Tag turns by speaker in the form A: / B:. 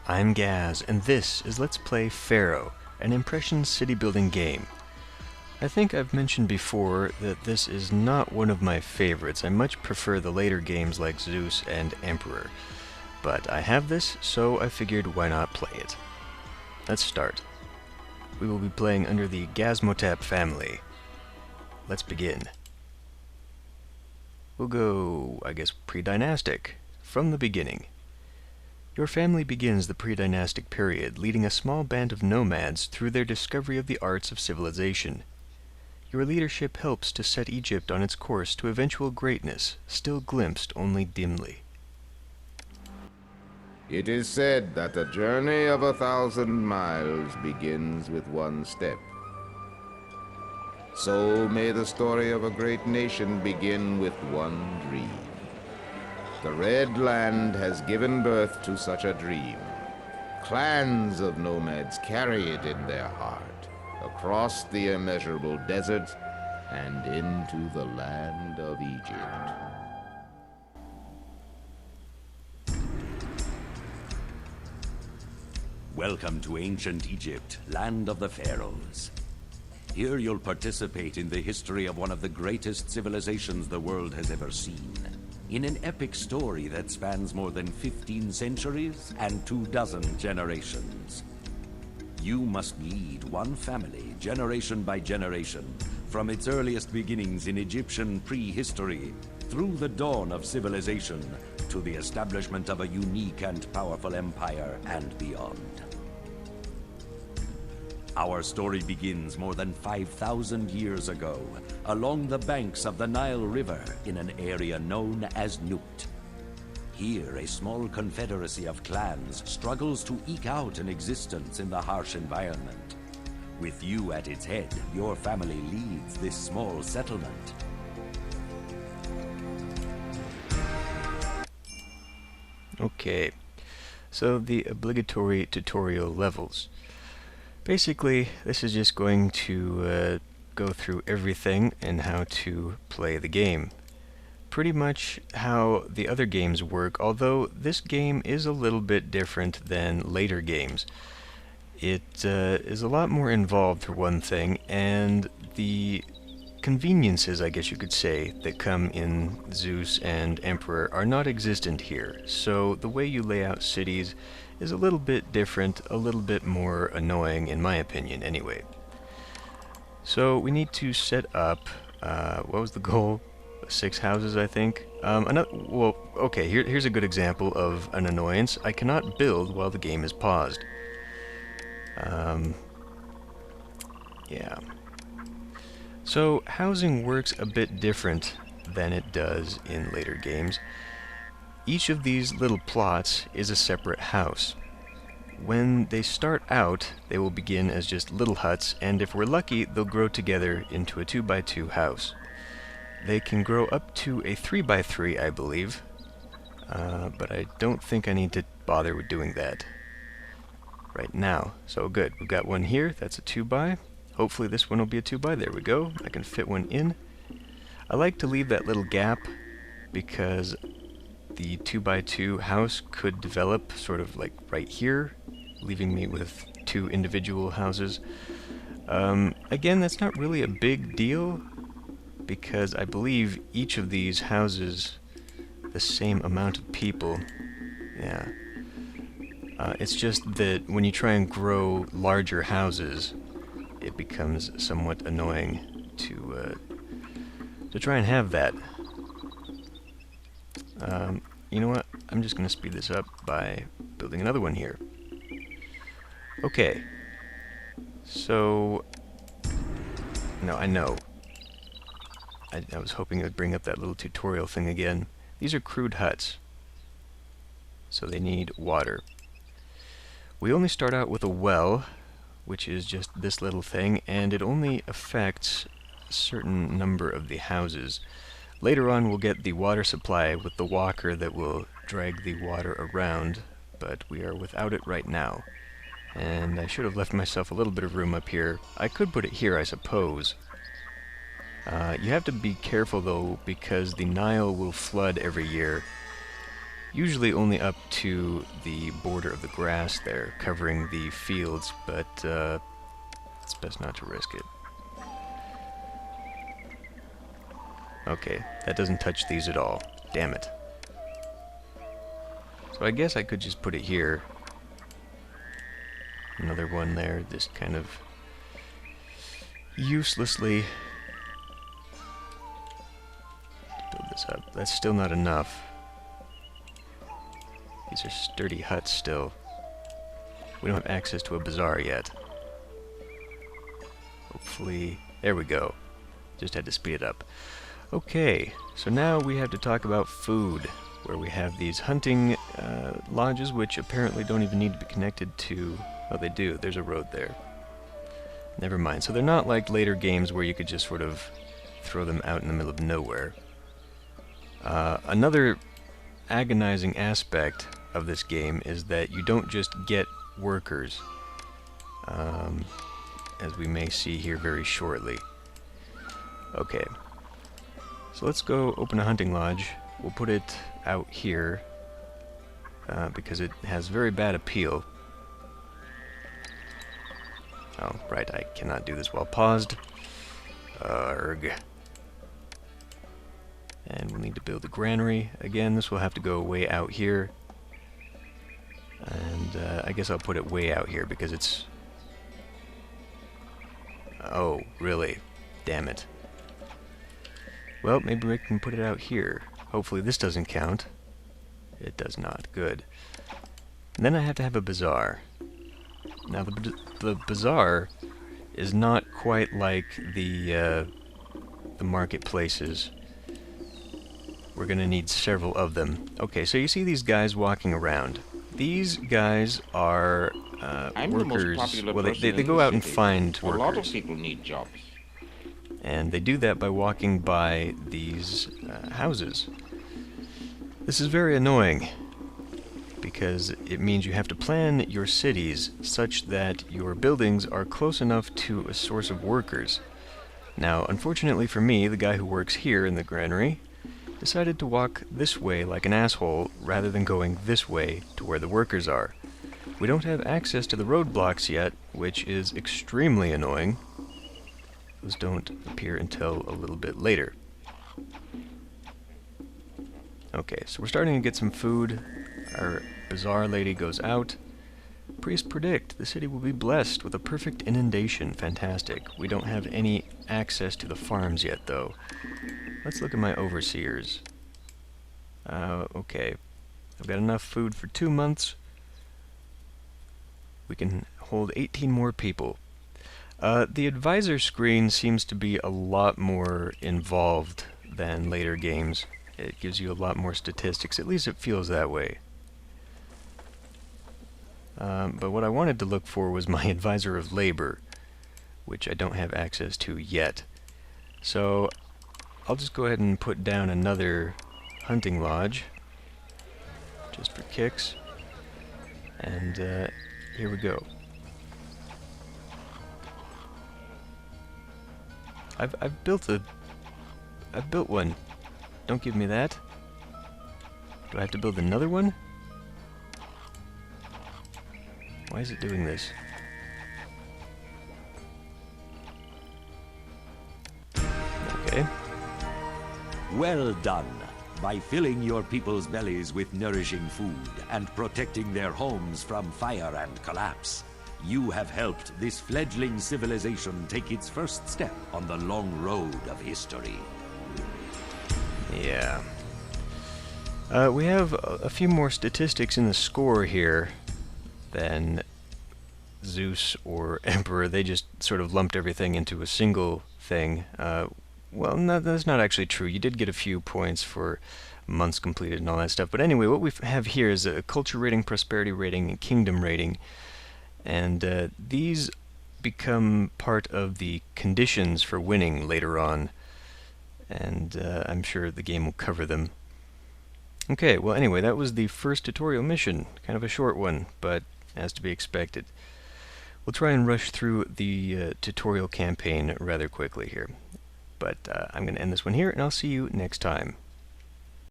A: I'm Gaz, and this is Let's Play Pharaoh, an impression city building game. I think I've mentioned before that this is not one of my favorites. I much prefer the later games like Zeus and Emperor. But I have this, so I figured why not play it. Let's start. We will be playing under the Gazmotep family. Let's begin. We'll go, I guess, pre-dynastic, from the beginning. Your family begins the pre-dynastic period, leading a small band of nomads through their discovery of the arts of civilization. Your leadership helps to set Egypt on its course to eventual greatness, still glimpsed only dimly.
B: It is said that a journey of 1,000 miles begins with one step. So may the story of a great nation begin with one dream. The Red Land has given birth to such a dream. Clans of nomads carry it in their heart, across the immeasurable desert and into the land of Egypt.
C: Welcome to ancient Egypt, land of the pharaohs. Here you'll participate in the history of one of the greatest civilizations the world has ever seen. In an epic story that spans more than 15 centuries and 24 generations. You must lead one family, generation by generation, from its earliest beginnings in Egyptian prehistory, through the dawn of civilization, to the establishment of a unique and powerful empire and beyond. Our story begins more than 5,000 years ago, along the banks of the Nile River in an area known as Nubt. Here, a small confederacy of clans struggles to eke out an existence in the harsh environment. With you at its head, your family leads this small settlement.
A: Okay, so the obligatory tutorial levels. Basically, this is just going to go through everything and how to play the game. Pretty much how the other games work, although this game is a little bit different than later games. It is a lot more involved for one thing, and the conveniences, I guess you could say, that come in Zeus and Emperor are not existent here. So the way you lay out cities is a little bit different, a little bit more annoying in my opinion anyway. So we need to set up, what was the goal? 6 houses, I think. Well, okay, here's a good example of an annoyance. I cannot build while the game is paused. Yeah. So housing works a bit different than it does in later games. Each of these little plots is a separate house. When they start out, they will begin as just little huts, and if we're lucky, they'll grow together into a 2x2 house. They can grow up to a 3x3, I believe, but I don't think I need to bother with doing that right now. So good, we've got one here, that's a 2x. Hopefully this one will be a 2x. There we go. I can fit one in. I like to leave that little gap because the 2x2 house could develop sort of like right here, leaving me with 2 individual houses. Again, that's not really a big deal because I believe each of these houses the same amount of people. Yeah. It's just that when you try and grow larger houses, it becomes somewhat annoying to try and have that. You know what? I'm just going to speed this up by building another one here. Okay. So, no, I know. I was hoping it would bring up that little tutorial thing again. These are crude huts, so they need water. We only start out with a well, which is just this little thing, and it only affects a certain number of the houses. Later on we'll get the water supply with the walker that will drag the water around, but we are without it right now. And I should have left myself a little bit of room up here. I could put it here, I suppose. You have to be careful though, because the Nile will flood every year, Usually only up to the border of the grass there, covering the fields, but it's best not to risk it. Okay, that doesn't touch these at all. Damn it. So I guess I could just put it here. Another one there, just kind of uselessly build this up. That's still not enough. These are sturdy huts still. We don't have access to a bazaar yet. Hopefully... There we go. Just had to speed it up. Okay, so now we have to talk about food, where we have these hunting lodges, which apparently don't even need to be connected to... Oh, they do. There's a road there. Never mind. So they're not like later games where you could just sort of throw them out in the middle of nowhere. Another agonizing aspect of this game is that you don't just get workers, as we may see here very shortly. Okay, so let's go open a hunting lodge. We'll put it out here, because it has very bad appeal. Oh, right, I cannot do this while paused. Arg. And we'll need to build a granary. Again, this will have to go way out here. And I guess I'll put it way out here because it's... Oh, really? Damn it. Well, maybe we can put it out here. Hopefully this doesn't count. It does not. Good. And then I have to have a bazaar. Now, the bazaar is not quite like the marketplaces. We're going to need several of them. Okay, so you see these guys walking around. These guys are
D: I'm
A: workers.
D: the most popular
A: Well,
D: person
A: they
D: in
A: go
D: the
A: out and
D: city.
A: find
D: A
A: workers.
D: lot of people need jobs.
A: And they do that by walking by these houses. This is very annoying, because it means you have to plan your cities such that your buildings are close enough to a source of workers. Now, unfortunately for me, the guy who works here in the granary decided to walk this way like an asshole rather than going this way to where the workers are. We don't have access to the roadblocks yet, which is extremely annoying. Those don't appear until a little bit later. Okay, so we're starting to get some food. Our bazaar lady goes out. Priests predict the city will be blessed with a perfect inundation. Fantastic. We don't have any access to the farms yet, though. Let's look at my overseers. Okay. I've got enough food for 2 months. We can hold 18 more people. The advisor screen seems to be a lot more involved than later games. It gives you a lot more statistics. At least it feels that way. But what I wanted to look for was my advisor of labor, which I don't have access to yet. So I'll just go ahead and put down another hunting lodge, just for kicks. And here we go. I've built one. Don't give me that. Do I have to build another one? Why is it doing this? Okay.
C: Well done. By filling your people's bellies with nourishing food and protecting their homes from fire and collapse, you have helped this fledgling civilization take its first step on the long road of history.
A: Yeah. We have a few more statistics in the score here than Zeus or Emperor. They just sort of lumped everything into a single thing. Well, no, that's not actually true. You did get a few points for months completed and all that stuff. But anyway, what we have here is a culture rating, prosperity rating, and kingdom rating. And these become part of the conditions for winning later on. And I'm sure the game will cover them. Okay, well anyway, that was the first tutorial mission. Kind of a short one, but as to be expected. We'll try and rush through the tutorial campaign rather quickly here. But I'm going to end this one here, and I'll see you next time.